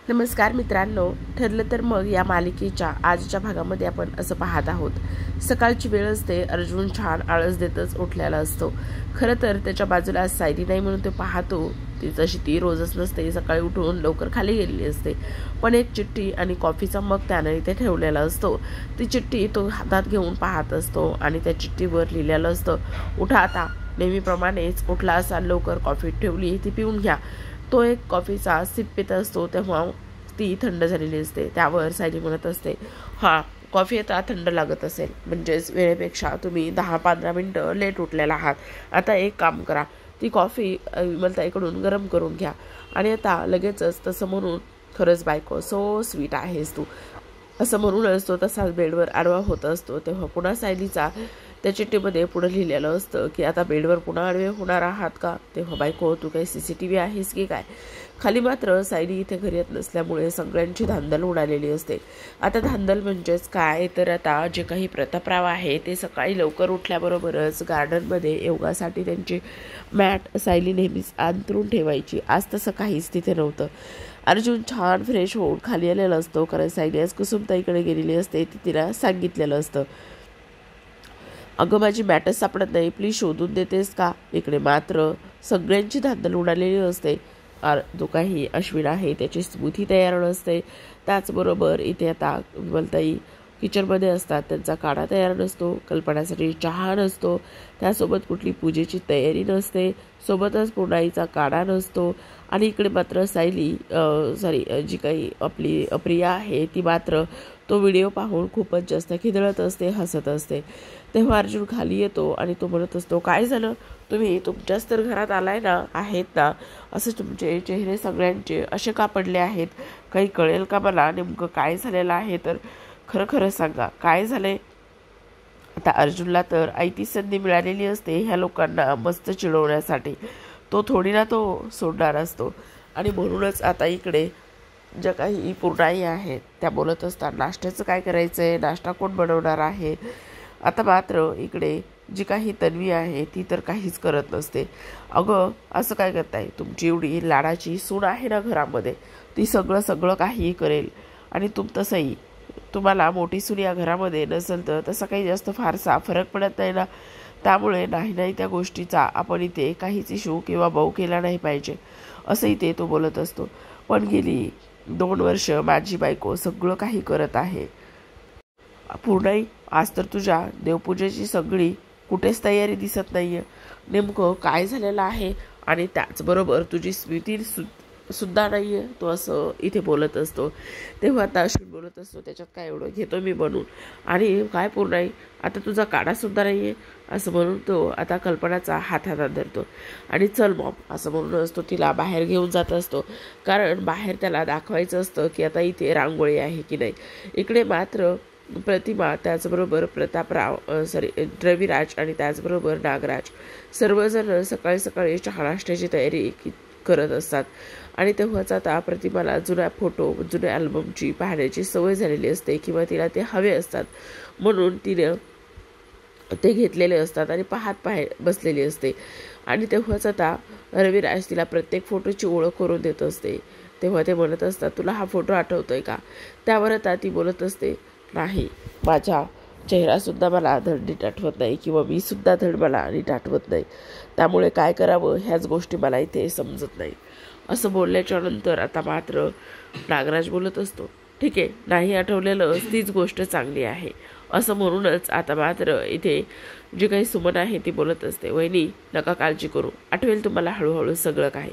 नमस्कार मित्रांनो, ठरलं तर मग या मालिकेच्या आजच्या भागामध्ये आपण असं पाहत आहोत. सकाळची वेळ असते. अर्जुन छान आळस देतच उठलेला असतो. खरं तर त्याच्या बाजूला आज सायली नाही म्हणून तो पाहतो. ती तशी ती रोजच नसते, सकाळी उठून लवकर खाली गेलेली असते. पण एक चिठ्ठी आणि कॉफीचा मग त्याने इथे ठेवलेला असतो. ती चिठ्ठी तो हातात घेऊन पाहत असतो आणि त्या चिठ्ठीवर लिहिलेलं असतं, उठा आता. नेहमीप्रमाणेच उठला असाल, लवकर कॉफी ठेवली ती पिऊन घ्या. तो एक कॉफीचा सिप पित असतो तेव्हा ती थंड झालेली असते. त्यावर सायली म्हणत असते, हां, कॉफी आता थंड लागत असेल, म्हणजेच वेळेपेक्षा तुम्ही 10-15 मिनटं लेट उठलेला आहात. आता एक काम करा, ती कॉफी विमलताईकडून गरम करून घ्या आणि आता लगेचच तसं म्हणून, खरंच बायको सो स्वीट आहेस तू, असं म्हणूनच तो तसाच बेडवर आडवा होत असतो. तेव्हा पुन्हा सायलीचा त्या चिठ्ठीमध्ये पुढे लिहिलेलं असतं की आता बेडवर पुन्हा आडवे होणार आहात का? तेव्हा बायको, तू काही CCTV आहेस की काय? खाली मात्र सायली इथे घरी येत नसल्यामुळे सगळ्यांची धांदल उडालेली असते. आता धांदल म्हणजेच काय, तर आता जे काही प्रतापराव आहे ते सकाळी लवकर उठल्याबरोबरच गार्डनमध्ये योगासाठी त्यांची मॅट सायली नेहमीच अंथरून ठेवायची. आज तसं काहीच तिथे नव्हतं. अर्जुन छान फ्रेश होऊन खाली आलेला असतो, कारण सायली आज कुसुमताईकडे गेलेली असते. ती तिला सांगितलेलं असतं, अगं माझी मॅटच सापडत नाही, प्लीज शोधून देतेस का? इकडे मात्र सगळ्यांची धांदल उडालेली असते. जो काही अश्विन आहे त्याची स्मूथी तयार नसते. त्याचबरोबर इथे आता विमलताई किचनमध्ये असतात, त्यांचा काढा तयार नसतो, कल्पनासाठी चहा नसतो, त्यासोबत कुठली पूजेची तयारी नसते, सोबतच पुरणाईचा काढा नसतो. आणि इकडे मात्र सायली जी काही आपली अप्रिया आहे ती मात्र तो व्हिडिओ पाहून खूपच जास्त खिदळत असते, हसत असते. तेव्हा अर्जुन खाली येतो आणि तो म्हणत असतो, काय झालं, तुम्ही तुमच्याच तर घरात आलाय ना, आहेत ना, असे तुमचे चेहरे सगळ्यांचे असे का पडले आहेत? काही कळेल का मला नेमकं काय झालेलं आहे? तर खरं खरं सांगा, काय झालंय? आता अर्जुनला तर आयती संधी मिळालेली असते ह्या लोकांना मस्त चिडवण्यासाठी. तो थोडी ना तो सोडणार असतो. आणि म्हणूनच आता इकडे ज्या काही पूर्णाई आहेत त्या बोलत असतात, नाश्त्याचं काय करायचं आहे, नाश्ता कोण बनवणार आहे? आता मात्र इकडे जी काही तन्वी आहे ती तर काहीच करत नसते. अगं असं काय करताय, तुमची एवढी लाडाची सून आहे ना घरामध्ये, ती सगळं काही करेल. आणि तसंही तुम्हाला मोठी सून या घरामध्ये नसेल तर तसा काही जास्त फारसा फरक पडत नाही ना. त्यामुळे नाही त्या गोष्टीचा आपण इथे काहीच इशू किंवा बाऊ केला नाही पाहिजे, असं इथे तो बोलत असतो. पण गेली 2 वर्ष माझी बायको सगळं काही करत आहे. पूर्णाई, आज तर तुझ्या देवपूजेची सगळी कुठेच तयारी दिसत नाहीये. नेमकं काय झालेलं आहे? आणि त्याचबरोबर तुझी स्मृती सुद्धा नाहीये, तो असं इथे बोलत असतो. तेव्हा आता अश्विन बोलत असतो, त्याच्यात काय एवढं, घेतो मी बनवून. आणि काय पूर्णाई, आता तुझा काढा सुद्धा नाहीये, असं म्हणून तो आता कल्पनाचा हातात धरतो आणि चल मॉम, असं म्हणून असतो तिला बाहेर घेऊन जात असतो. कारण बाहेर त्याला दाखवायचं असतं की आता इथे रांगोळी आहे की नाही. इकडे मात्र प्रतिमा, त्याचबरोबर प्रतापराव, रविराज आणि त्याचबरोबर नागराज सर्वजण सकाळी सकाळी चहा नाश्त्याची तयारी करत असतात. आणि तेव्हाच आता प्रतिमाला जुन्या फोटो, जुन्या अल्बमची पाहण्याची सवय झालेली असते किंवा तिला ते हवे असतात, म्हणून तिने ते घेतलेले असतात आणि पाहत बसलेली असते. आणि तेव्हाच आता रविराज तिला प्रत्येक फोटोची ओळख करून देत असते. तेव्हा ते म्हणत असतात, तुला हा फोटो आठवतोय का? त्यावर आता ती बोलत असते, नाही, माझा चेहरासुद्धा मला धड नीट आठवत नाही किंवा मी सुद्धा धड मला नीट आठवत नाही, त्यामुळे काय करावं ह्याच गोष्टी मला इथे समजत नाही. असं बोलल्याच्या नंतर आता मात्र नागराज बोलत असतो, ठीक आहे, नाही आठवलेलं तीच गोष्ट चांगली आहे, असं म्हणूनच आता मात्र इथे जी काही सुमन आहे ती बोलत असते, वहिनी नका काळजी करू, आठवेल तुम्हाला हळूहळू सगळं काही.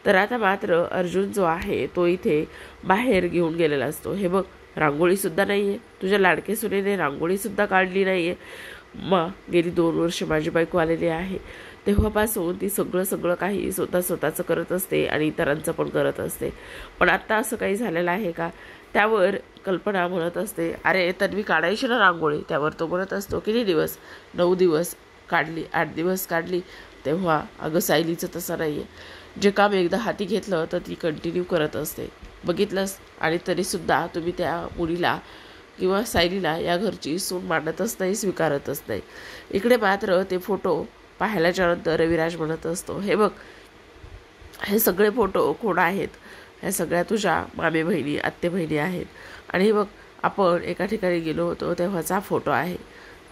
तर आता मात्र अर्जुन जो आहे तो इथे बाहेर घेऊन गेलेला असतो. हे बघ, रांगोळीसुद्धा नाही आहे, तुझ्या लाडके सुनेने रांगोळीसुद्धा काढली नाही आहे. मग गेली 2 वर्ष माझी बायको आलेली आहे, तेव्हापासून ती सगळं काही स्वतःचं करत असते आणि इतरांचं पण करत असते. पण आत्ता असं काही झालेलं आहे का? त्यावर कल्पना म्हणत असते, अरे तन्वी काढायची ना रांगोळी. त्यावर तो म्हणत असतो, किती दिवस? 9 दिवस काढली, 8 दिवस काढली. तेव्हा अगं सायलीचं तसं नाही आहे, जे काम एकदा हाती घेतलं तर ती कंटिन्यू करत असते, बघितलंस? आणि तरीसुद्धा तुम्ही त्या मुलीला किंवा सायलीला या घरची सून मानतच नाही, स्वीकारतच नाही. इकडे मात्र ते फोटो पाहिल्याच्या नंतर रविराज म्हणत असतो, हे बघ, हे सगळे फोटो कोण आहेत? ह्या सगळ्या तुझ्या मामे बहिणी आत्ते बहिणी आहेत. आणि बघ आपण एका ठिकाणी गेलो होतो तेव्हाचा फोटो आहे.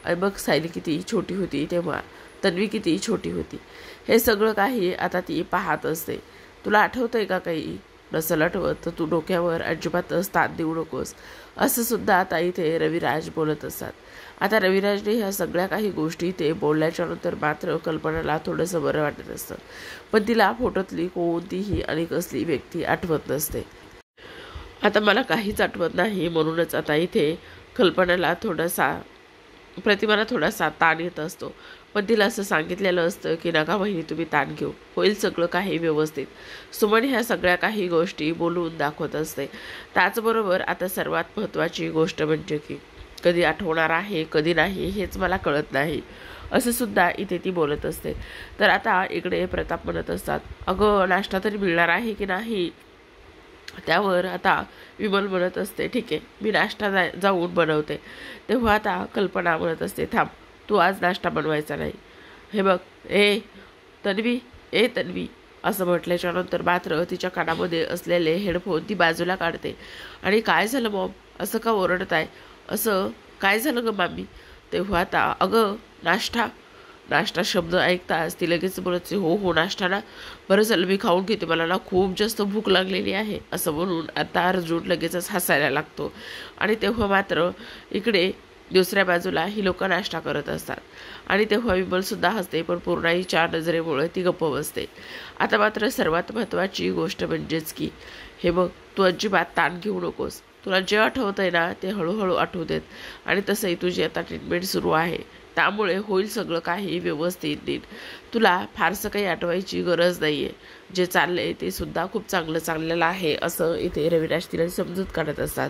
आणि बघ सायली किती छोटी होती तेव्हा, तन्वी किती छोटी होती. हे सगळं काही आता ती पाहत असते. तुला आठवतंय का काही? नसेल आठवत तर तू डोक्यावर अजिबातच ताण देऊ नकोस, असं सुद्धा आता इथे रविराज बोलत असतात. आता रविराजने ह्या सगळ्या काही गोष्टी ते बोलल्याच्या नंतर मात्र कल्पनाला थोडंसं बरं वाटत असतं. पण तिला फोटोतली कोणतीही आणि कसली व्यक्ती आठवत नसते. आता मला काहीच आठवत नाही, म्हणूनच आता इथे कल्पनाला प्रतिमाला थोडासा ताण येत असतो. पण तिला असं सांगितलेलं असतं की नका वहिनी तुम्ही ताण घेऊ, होईल सगळं काही व्यवस्थित. सुमन ह्या सगळ्या काही गोष्टी बोलून दाखवत असते. त्याचबरोबर आता सर्वात महत्त्वाची गोष्ट म्हणजे की कधी आठवणार आहे कधी नाही हेच मला कळत नाही, असं सुद्धा इथे ती बोलत असते. तर आता इकडे प्रताप म्हणत असतात, अगं नाश्ता तरी मिळणार आहे की नाही? त्यावर आता विमल म्हणत असते, ठीक आहे मी नाश्ता जाऊन बनवते. तेव्हा आता कल्पना म्हणत असते, थांब तू आज नाश्ता बनवायचा नाही. हे बघ तन्वी असं म्हटल्याच्या नंतर मात्र तिच्या कानामध्ये असलेले हेडफोन ती बाजूला काढते. आणि काय झालं मॉम, असं का ओरडताय? असं काय झालं ग मामी? तेव्हा आता अगं नाश्ता शब्द ऐकताच ती लगेच बोलत, हो नाश्ता ना, बरं झालं मी खाऊन घेते, मला ना खूप जास्त भूक लागलेली आहे, असं म्हणून आता अर्जुन लगेचच हसायला लागतो. आणि तेव्हा मात्र इकडे दुसऱ्या बाजूला ही लोक नाश्ता करत असतात. आणि तेव्हा विमलसुद्धा हसते, पण पूर्णाईच्या नजरेमुळे ती गप्प बसते. आता मात्र सर्वात महत्त्वाची गोष्ट म्हणजेच की हे बघ तू अजिबात ताण घेऊ नकोस, तुला जे आठवत आहे ना ते हळूहळू आठवू देत. आणि तसंही तुझी आता ट्रीटमेंट सुरू आहे, त्यामुळे होईल सगळं काही व्यवस्थित नीट. तुला फारसं काही आठवायची गरज नाही आहे, जे चाललंय ते सुद्धा खूप चांगलं चाललेलं आहे, असं इथे रविराज तिला समजूत काढत असतात.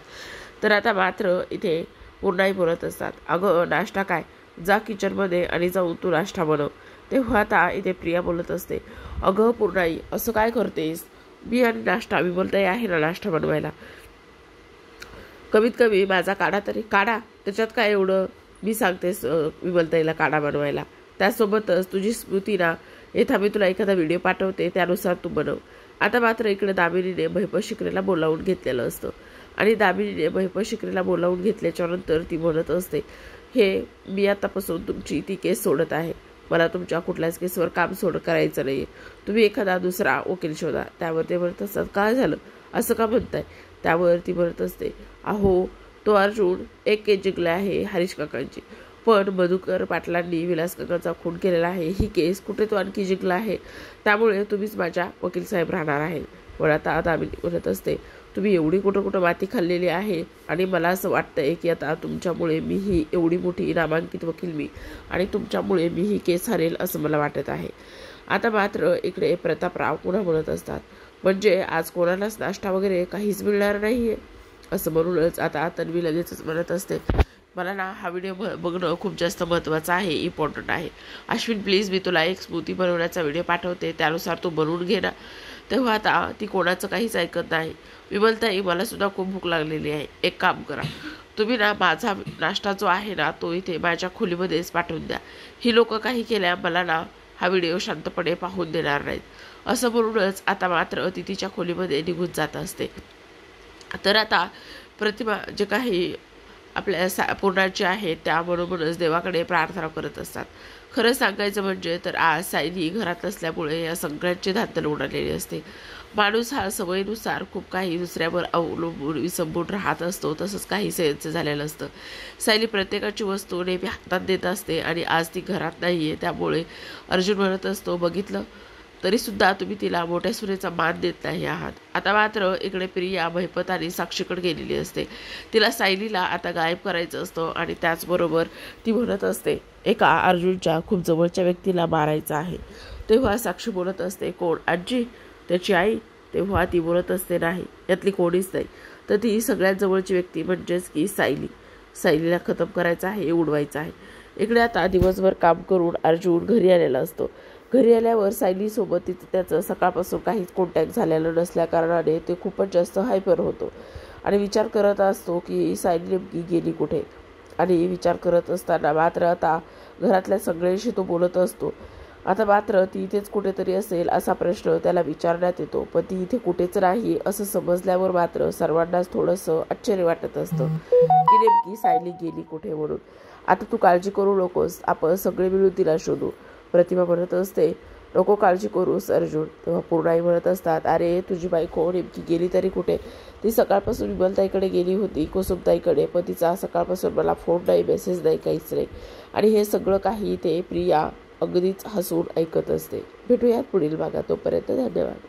तर आता मात्र इथे पूर्णाई बोलत असतात, अगं नाश्ता काय, जा किचनमध्ये आणि जाऊन तू नाश्ता बनव. तेव्हा आता इथे प्रिया बोलत असते, अगं पूर्णाई असं काय करतेस, मी आणि नाश्ता मी बोलताय आहे ना नाश्ता बनवायला, कमीत कमी माझा काढा तरी काढा, त्याच्यात काय एवढं, मी सांगतेस विमलताईला काढा बनवायला. त्यासोबतच तुझी स्मृती ना येथा मी तुला एखादा व्हिडिओ पाठवते त्यानुसार तू बनव. आता मात्र इकडे दामिनीने महिपत शिकरेला बोलावून घेतलेलं असतं. आणि दामिनीने महिपत शिकरेला बोलावून घेतल्याच्या नंतर ती म्हणत असते, हे मी आतापासून तुमची ती केस सोडत आहे, मला तुमच्या कुठल्याच केसवर काम करायचं नाही, तुम्ही एखादा दुसरा वकील शोधा. त्यावर ते म्हणत असतात, काय झालं असं का म्हणताय? त्यावर ती म्हणत असते, अहो तो अर्जुन 1 केस जिंकला आहे हरीश काकांची, पण मधुकर पाटलांनी विलास काकांचा खून केलेला आहे, ही केस कुठे तो आणखी जिंकला आहे, त्यामुळे तुम्हीच माझ्या वकील साहेब राहणार आहे. पण आता दामिनी म्हणत असते, तुम्ही एवढी कुठं माती खाल्लेली आहे आणि मला असं वाटतंय की आता तुमच्यामुळे मी ही एवढी मोठी नामांकित वकील मी, आणि तुमच्यामुळे मी ही केस हरेल असं मला वाटत आहे. आता मात्र इकडे प्रतापराव पुन्हा म्हणत असतात, म्हणजे आज कोणालाच नाश्ता वगैरे काहीच मिळणार नाही आहे, असं म्हणूनच आता तन्वी लगेचच म्हणत असते, मला ना हा व्हिडिओ बघणं खूप जास्त महत्त्वाचं आहे, इम्पॉर्टंट आहे. अश्विन प्लीज मी तुला एक स्मूथी बनवण्याचा व्हिडिओ पाठवते, त्यानुसार तू बनवून घे ना. तेव्हा आता ती कोणाचं काहीच ऐकत नाही. विमलताई मला सुद्धा खूप भूक लागलेली आहे, एक काम करा तुम्ही ना माझा नाश्ता जो आहे ना तो इथे माझ्या खोलीमध्येच पाठवून द्या, ही लोक काही केल्या मला ना हा व्हिडिओ शांतपणे पाहून देणार नाहीत. असं म्हणूनच आता मात्र ती तिच्या खोलीमध्ये निघून जात असते. तर आता प्रतिमा जे काही आपल्या पूर्णाचे आहेत त्याबरोबरच देवाकडे प्रार्थना करत असतात. खरं सांगायचं म्हणजे तर आज सायली घरात असल्यामुळे या सगळ्यांची धांदल उडालेली असते. माणूस हा सवयीनुसार खूप काही दुसऱ्यावर अवलंबून विसंबून राहत असतो, तसंच काही सेन्स झालेलं असतं. सायली प्रत्येकाची वस्तू नेहमी हातात देत असते आणि आज ती घरात नाही आहे, त्यामुळे अर्जुन म्हणत असतो, बघितलं तरीसुद्धा तुम्ही तिला मोठ्या सुनेचा मान देत नाही आहात. आता मात्र इकडे प्रिया महिपत आणि साक्षीकडे गेलेली असते. तिला सायलीला आता गायब करायचं असतं आणि त्याचबरोबर ती म्हणत असते, एका अर्जुनच्या खूप जवळच्या व्यक्तीला मारायचं आहे. तेव्हा साक्षी बोलत असते, कोण, आजी, त्याची आई? तेव्हा ती बोलत असते, नाही यातली कोणीच नाही, तर ती सगळ्यात जवळची व्यक्ती म्हणजेच की सायलीला खतम करायचं आहे, उडवायचं आहे. इकडे आता दिवसभर काम करून अर्जुन घरी आलेला असतो. घरी आल्यावर सायलीसोबत त्याचं सकाळपासून काहीच कॉन्टॅक्ट झालेलं नसल्या कारणाने ते खूपच जास्त हायपर होतो आणि विचार करत असतो की सायली नेमकी गेली कुठे. आणि विचार करत असताना मात्र आता घरातल्या सगळ्यांशी तो बोलत असतो आता मात्र ती इथेच कुठेतरी असेल असा प्रश्न त्याला विचारण्यात येतो, पण ती इथे कुठेच नाही असं समजल्यावर मात्र सर्वांनाच थोडंसं आश्चर्य वाटत असतं की नेमकी सायली गेली कुठे म्हणून. आता तू काळजी करू नकोस, आपण सगळे मिळून तिला शोधू. प्रतिभा म्हणत असते, नको काळजी करूस अर्जुन. तेव्हा पूर्णाई म्हणत असतात, अरे तुझी बायको नेमकी गेली तरी कुठे? ती सकाळपासून विमलताईकडे गेली होती, कुसुमताईकडे, पण तिचा सकाळपासून मला फोन नाही, मेसेज नाही, काहीच नाही. आणि हे सगळं काही ते प्रिया अगदीच हसून ऐकत असते. भेटूयात पुढील भागात. तोपर्यंत धन्यवाद.